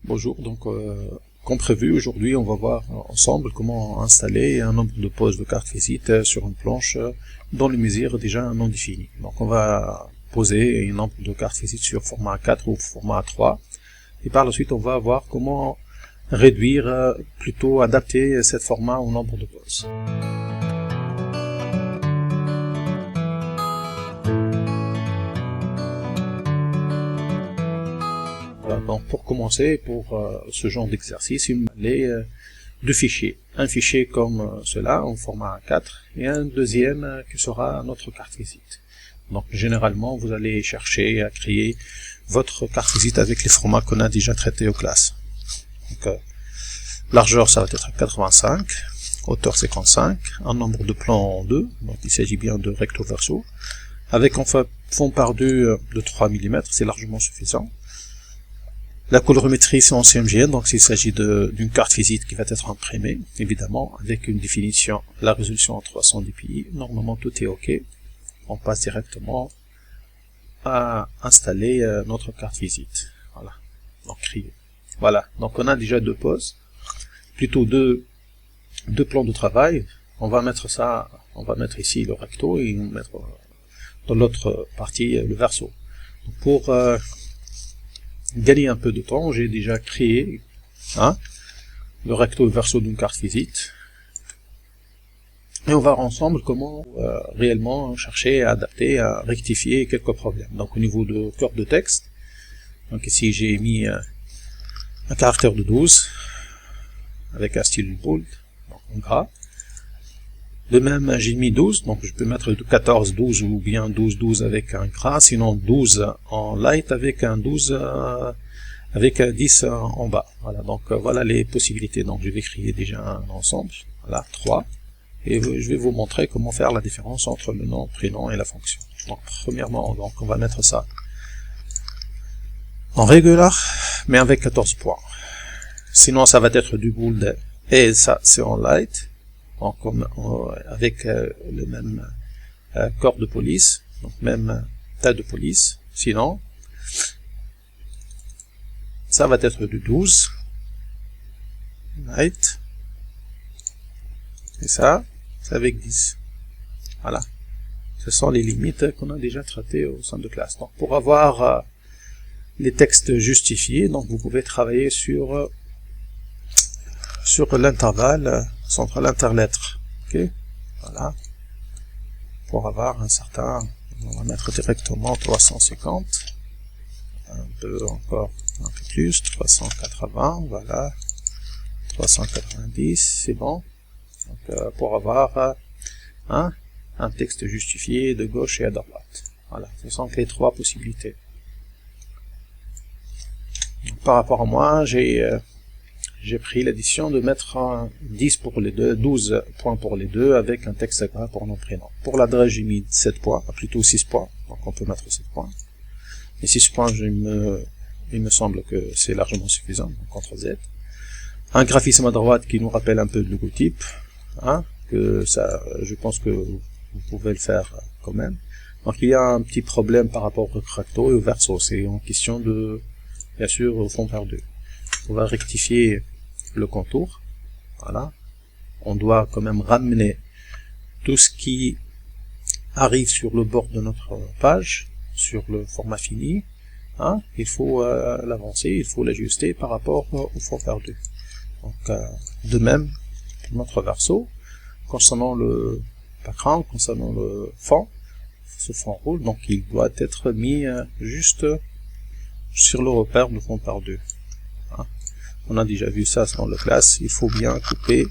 Bonjour, comme prévu, aujourd'hui on va voir ensemble comment installer un nombre de poses de carte visite sur une planche dont le mesure est déjà non défini. Donc on va poser un nombre de cartes visite sur format 4 ou format 3 et par la suite on va voir comment réduire, plutôt adapter cet format au nombre de poses. Donc pour commencer, pour ce genre d'exercice, il me fallait deux fichiers. Un fichier comme cela, en format A4, et un deuxième qui sera notre carte visite. Donc généralement, vous allez chercher à créer votre carte visite avec les formats qu'on a déjà traités aux classes. Donc, largeur, ça va être 85, hauteur 55, un nombre de plans 2, donc il s'agit bien de recto verso, avec un fond perdu de 3 mm, c'est largement suffisant. La colorimétrie c'est en CMJN, donc s'il s'agit d'une carte visite qui va être imprimée, évidemment, avec une définition, la résolution en 300 dpi, normalement tout est OK. On passe directement à installer notre carte visite. Voilà, donc créer. Voilà, donc on a déjà deux poses, plutôt deux plans de travail. On va mettre ça, on va mettre ici le recto et on va mettre dans l'autre partie le verso. Donc pour gagner un peu de temps, j'ai déjà créé le recto et le verso d'une carte visite. Et on va voir ensemble comment réellement chercher à adapter, à rectifier quelques problèmes. Donc au niveau de corps de texte, donc ici j'ai mis un caractère de 12 avec un style bold, donc en gras. De même, j'ai mis 12, donc je peux mettre 14, 12 ou bien 12, 12 avec un gras, sinon 12 en light avec un 12, avec un 10 en bas. Voilà, donc voilà les possibilités. Donc je vais créer déjà un ensemble, voilà, 3, et je vais vous montrer comment faire la différence entre le nom, prénom et la fonction. Donc premièrement, donc on va mettre ça en régular, mais avec 14 points. Sinon ça va être du bold, et ça c'est en light. Donc, avec le même corps de police, donc même tas de police. Sinon, ça va être du 12, light, et ça, c'est avec 10. Voilà. Ce sont les limites qu'on a déjà traitées au sein de classe. Donc, pour avoir les textes justifiés, donc vous pouvez travailler sur l'intervalle entre l'interlettre. Ok, voilà. Pour avoir un certain, on va mettre directement 350, un peu encore, un peu plus, 380, voilà, 390, c'est bon. Donc, pour avoir un texte justifié de gauche et à droite. Voilà, ce sont les trois possibilités. Donc, par rapport à moi, j'ai pris l'addition de mettre 10 pour les deux, 12 points pour les deux, avec un texte gras pour nom prénom. Pour l'adresse, j'ai mis 7 points, plutôt 6 points, donc on peut mettre 7 points. Et 6 points, il me semble que c'est largement suffisant, donc CTRL Z. Un graphisme à droite qui nous rappelle un peu le logotype, que ça, je pense que vous pouvez le faire quand même. Donc il y a un petit problème par rapport au recto et au verso, c'est en question de, bien sûr, au fond perdu. On va rectifier le contour, voilà. On doit quand même ramener tout ce qui arrive sur le bord de notre page, sur le format fini. Il faut l'avancer, il faut l'ajuster par rapport au fond perdu. Donc, de même, pour notre verso, concernant le background, concernant le fond, ce fond rouge, donc il doit être mis juste sur le repère de fond perdu. On a déjà vu ça dans la classe, il faut bien couper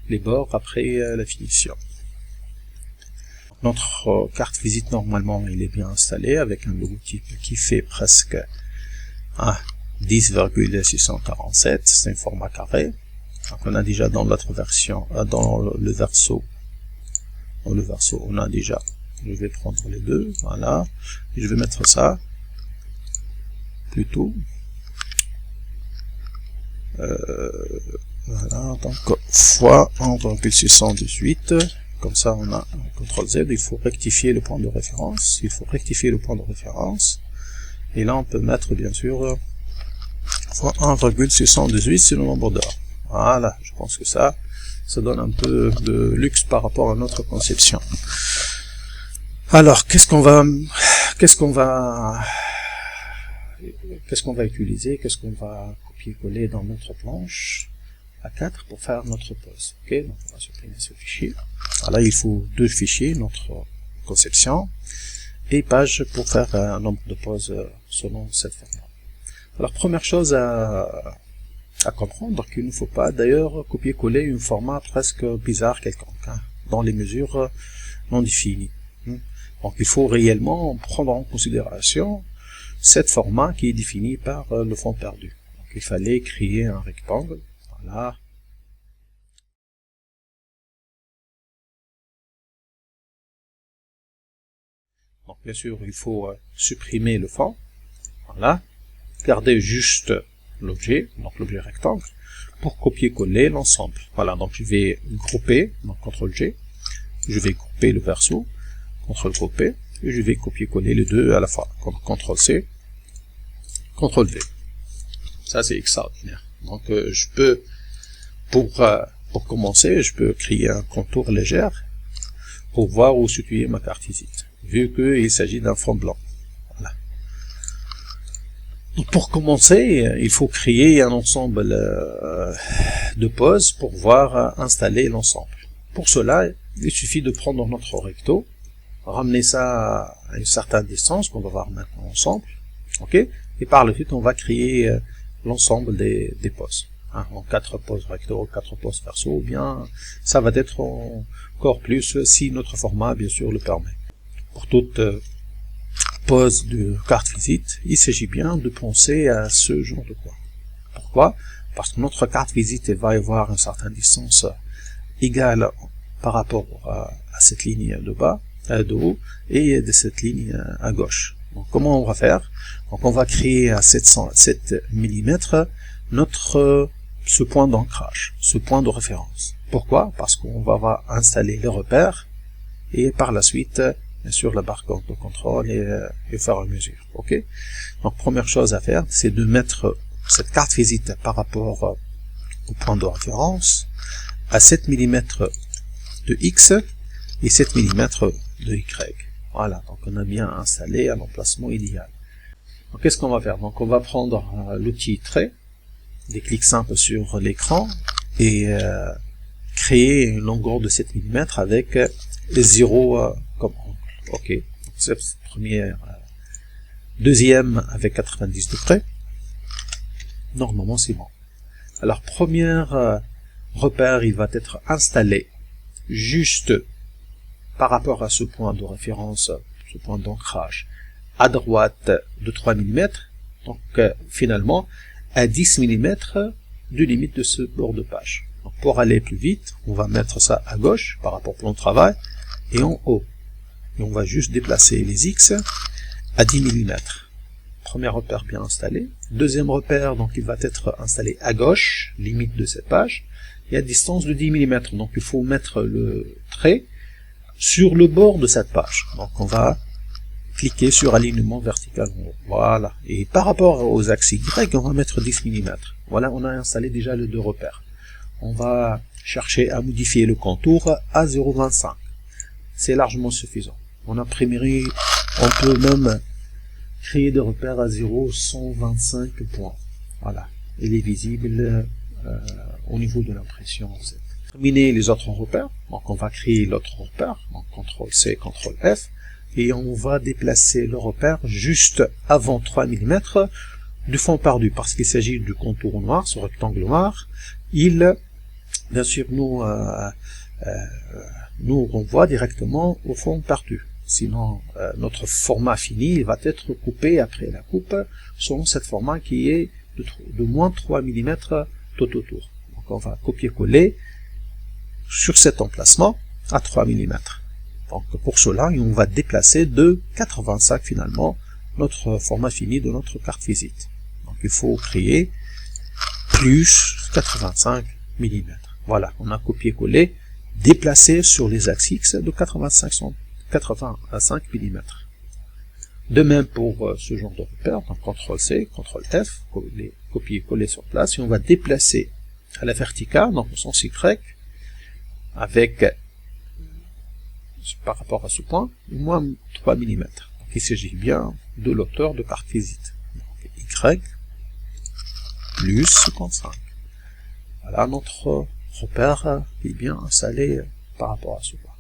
les bords après la finition. Notre carte visite, normalement, il est bien installé avec un logotype qui fait presque 10,647, c'est un format carré. Donc on a déjà dans l'autre version, dans le verso, on a déjà, je vais prendre les deux, voilà, et je vais mettre ça, plutôt. Voilà, donc fois 1,618, comme ça on a un CTRL Z, il faut rectifier le point de référence, et là on peut mettre bien sûr fois 1,618, c'est le nombre d'heures. Voilà, je pense que ça donne un peu de luxe par rapport à notre conception. Alors, qu'est-ce qu'on va utiliser, qu'est-ce qu'on va copier-coller dans notre planche A4 pour faire notre pose. Ok, donc on va supprimer ce fichier. Voilà, il faut deux fichiers, notre conception, et page pour faire un nombre de poses selon cette forme. Alors, première chose à comprendre, qu'il ne faut pas d'ailleurs copier-coller un format presque bizarre quelconque, hein, dans les mesures non définies. Donc il faut réellement prendre en considération cet format qui est défini par le fond perdu. Donc il fallait créer un rectangle, voilà. Donc bien sûr il faut supprimer le fond, voilà, garder juste l'objet, donc l'objet rectangle, pour copier-coller l'ensemble. Voilà, donc je vais grouper, donc CTRL-G, je vais grouper le verso, CTRL-grouper, et je vais copier-coller les deux à la fois, comme CTRL-C, CTRL-V. Ça c'est extraordinaire. Donc je peux, pour commencer, je peux créer un contour léger, pour voir où situer ma carte visite, vu qu'il s'agit d'un fond blanc. Voilà. Donc pour commencer, il faut créer un ensemble de poses pour pouvoir installer l'ensemble. Pour cela, il suffit de prendre notre recto, ramener ça à une certaine distance qu'on va voir maintenant ensemble, ok, et par la suite on va créer l'ensemble des poses, hein, en 4 poses recto, 4 poses verso, ou bien ça va être encore plus si notre format bien sûr le permet. Pour toute pose de carte visite, il s'agit bien de penser à ce genre de quoi. Pourquoi? Parce que notre carte visite elle va avoir une certaine distance égale par rapport à cette ligne de bas, de haut, et de cette ligne à gauche. Donc comment on va faire? Donc on va créer à 7 mm ce point d'ancrage, ce point de référence. Pourquoi? Parce qu'on va installer les repères et par la suite bien sûr la barre de contrôle et faire une mesure. Ok. Donc première chose à faire, c'est de mettre cette carte visite par rapport au point de référence à 7 mm de X et 7 mm de Y. Voilà, donc on a bien installé un emplacement idéal. Donc qu'est-ce qu'on va faire? Donc on va prendre l'outil trait, des clics simples sur l'écran et créer une longueur de 7 mm avec 0 comme angle. Ok, donc c'est première, deuxième avec 90 degrés. Normalement c'est bon. Alors première repère, il va être installé juste par rapport à ce point de référence, ce point d'ancrage, à droite de 3 mm, donc finalement à 10 mm de limite de ce bord de page. Donc, pour aller plus vite, on va mettre ça à gauche par rapport au plan de travail et en haut. Et on va juste déplacer les X à 10 mm. Premier repère bien installé. Deuxième repère, donc il va être installé à gauche, limite de cette page, et à distance de 10 mm. Donc il faut mettre le trait sur le bord de cette page. Donc on va cliquer sur alignement vertical en haut. Voilà. Et par rapport aux axes Y, on va mettre 10 mm. Voilà, on a installé déjà les deux repères. On va chercher à modifier le contour à 0,25. C'est largement suffisant. On peut même créer des repères à 0,125 points. Voilà. Il est visible au niveau de l'impression. Terminer les autres repères. Donc on va créer l'autre repère. Donc CTRL-C, CTRL-F. Et on va déplacer le repère juste avant 3 mm du fond perdu. Parce qu'il s'agit du contour noir, ce rectangle noir. Bien sûr, nous renvoie directement au fond perdu. Sinon, notre format fini il va être coupé après la coupe selon ce format qui est de moins 3 mm tout autour. Donc on va copier-coller sur cet emplacement à 3 mm. Donc pour cela, on va déplacer de 85 finalement notre format fini de notre carte visite. Donc il faut créer plus 85 mm. Voilà, on a copié-collé, déplacé sur les axes X de 85 mm. De même pour ce genre de repère, donc CTRL-C, CTRL-F, copier-coller sur place, et on va déplacer à la verticale, donc au sens Y, avec, par rapport à ce point, au moins 3 mm. Donc il s'agit bien de l'auteur de carte visite. Donc, Y plus 55. Voilà notre repère qui est bien installé par rapport à ce point.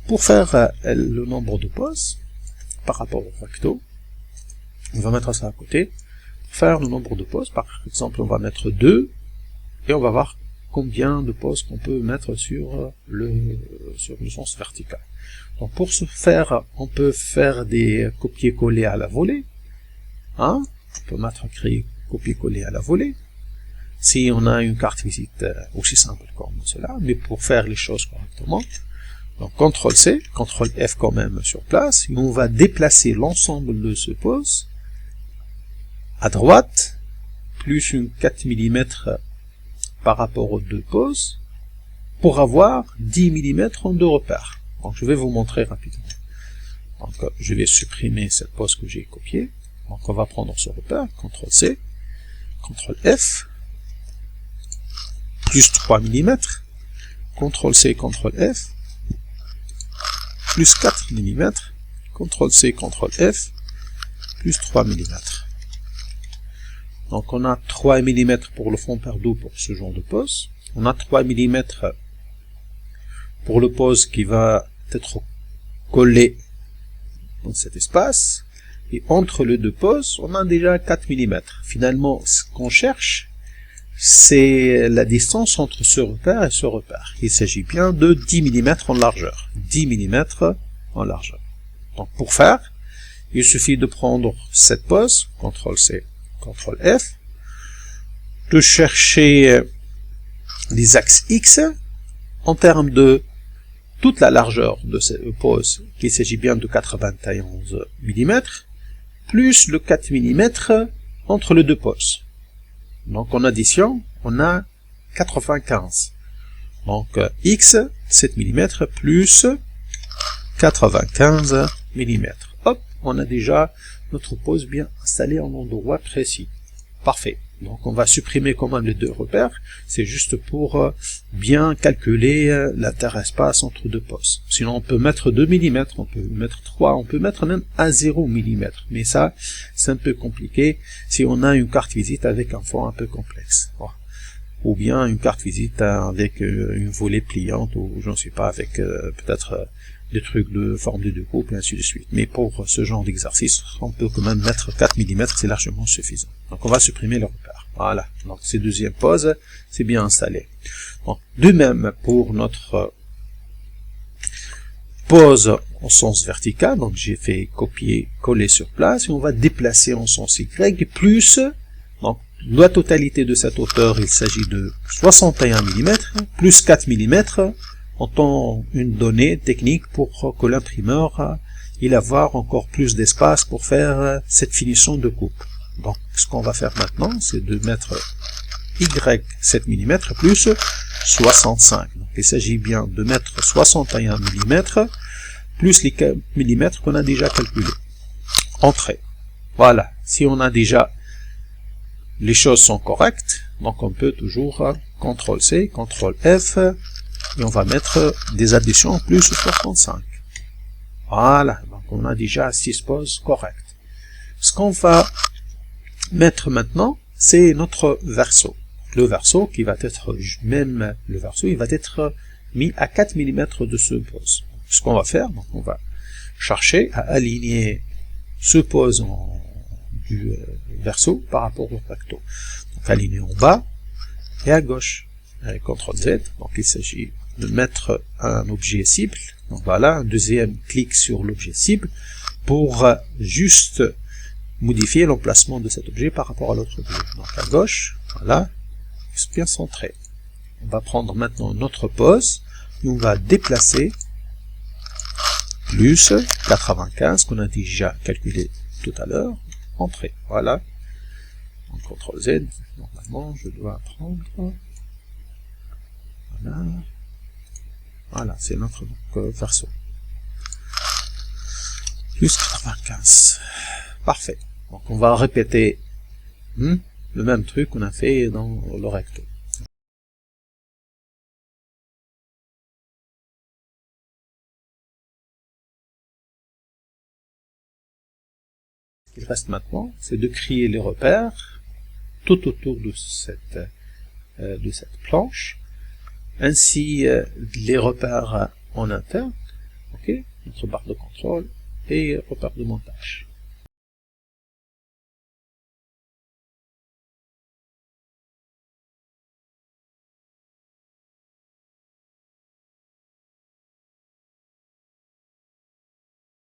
Pour faire le nombre de poses, par rapport au recto, on va mettre ça à côté. Pour faire le nombre de poses, par exemple, on va mettre 2, et on va voir combien de poses qu'on peut mettre sur le sens vertical. Donc pour ce faire, on peut faire des copier-coller à la volée. Hein? On peut mettre créer copier-coller à la volée. Si on a une carte visite aussi simple comme cela, mais pour faire les choses correctement, donc CTRL-C, CTRL-F quand même sur place, et on va déplacer l'ensemble de ce pose à droite, plus une 4 mm par rapport aux deux poses, pour avoir 10 mm de repère. Donc je vais vous montrer rapidement. Donc je vais supprimer cette pose que j'ai copiée. Donc on va prendre ce repère, CTRL-C, CTRL-F, plus 3 mm, CTRL-C, CTRL-F, plus 4 mm, CTRL-C, CTRL-F, plus 3 mm. Donc on a 3 mm pour le fond perdu pour ce genre de pose. On a 3 mm pour le pose qui va être collé dans cet espace. Et entre les deux poses, on a déjà 4 mm. Finalement, ce qu'on cherche, c'est la distance entre ce repère et ce repère. Il s'agit bien de 10 mm en largeur. 10 mm en largeur. Donc pour faire, il suffit de prendre cette pose, CTRL-C, CTRL-F, de chercher les axes X en termes de toute la largeur de cette pose, qu'il s'agit bien de 91 mm, plus le 4 mm entre les deux poses. Donc en addition, on a 95. Donc X, 7 mm, plus 95 mm. Hop, on a déjà notre pose bien installée en endroit précis. Parfait. Donc on va supprimer quand même les deux repères. C'est juste pour bien calculer l'interespace entre deux poses. Sinon on peut mettre 2 mm, on peut mettre 3, on peut mettre même à 0 mm. Mais ça, c'est un peu compliqué si on a une carte visite avec un fond un peu complexe. Voilà. Ou bien une carte visite avec une volée pliante, ou je ne sais pas, avec peut-être des trucs de forme de découpe, et ainsi de suite. Mais pour ce genre d'exercice, on peut quand même mettre 4 mm, c'est largement suffisant. Donc on va supprimer le repère. Voilà, donc ces deuxième pose, c'est bien installé. Donc, de même pour notre pose en sens vertical, donc j'ai fait copier, coller sur place, et on va déplacer en sens Y, plus, donc la totalité de cette hauteur, il s'agit de 61 mm, plus 4 mm, en tant une donnée technique pour que l'imprimeur il avoir encore plus d'espace pour faire cette finition de coupe. Donc ce qu'on va faire maintenant, c'est de mettre Y 7 mm plus 65. Donc il s'agit bien de mettre 61 mm plus les 4 mm qu'on a déjà calculés. Entrée. Voilà. Si on a déjà les choses sont correctes, donc on peut toujours CTRL-C, CTRL-F, et on va mettre des additions plus 65. Voilà, donc on a déjà 6 poses correctes. Ce qu'on va mettre maintenant, c'est notre verso. Le verso qui va être, même le verso, il va être mis à 4 mm de ce pose. Ce qu'on va faire, donc on va chercher à aligner ce pose du verso par rapport au recto. Donc aligner en bas et à gauche. Avec CTRL-Z, donc il s'agit de mettre un objet cible. Donc voilà, un deuxième clic sur l'objet cible pour juste modifier l'emplacement de cet objet par rapport à l'autre objet. Donc à gauche, voilà, c'est bien centré. On va prendre maintenant notre pose, et on va déplacer plus 95 qu'on a déjà calculé tout à l'heure, entrée. Voilà. Donc CTRL-Z, normalement je dois prendre... Voilà, voilà c'est notre verso. plus 95. Parfait. Donc on va répéter le même truc qu'on a fait dans le recto. Ce qu'il reste maintenant, c'est de créer les repères tout autour de cette planche, ainsi les repères en interne, ok, notre barre de contrôle et repères de montage.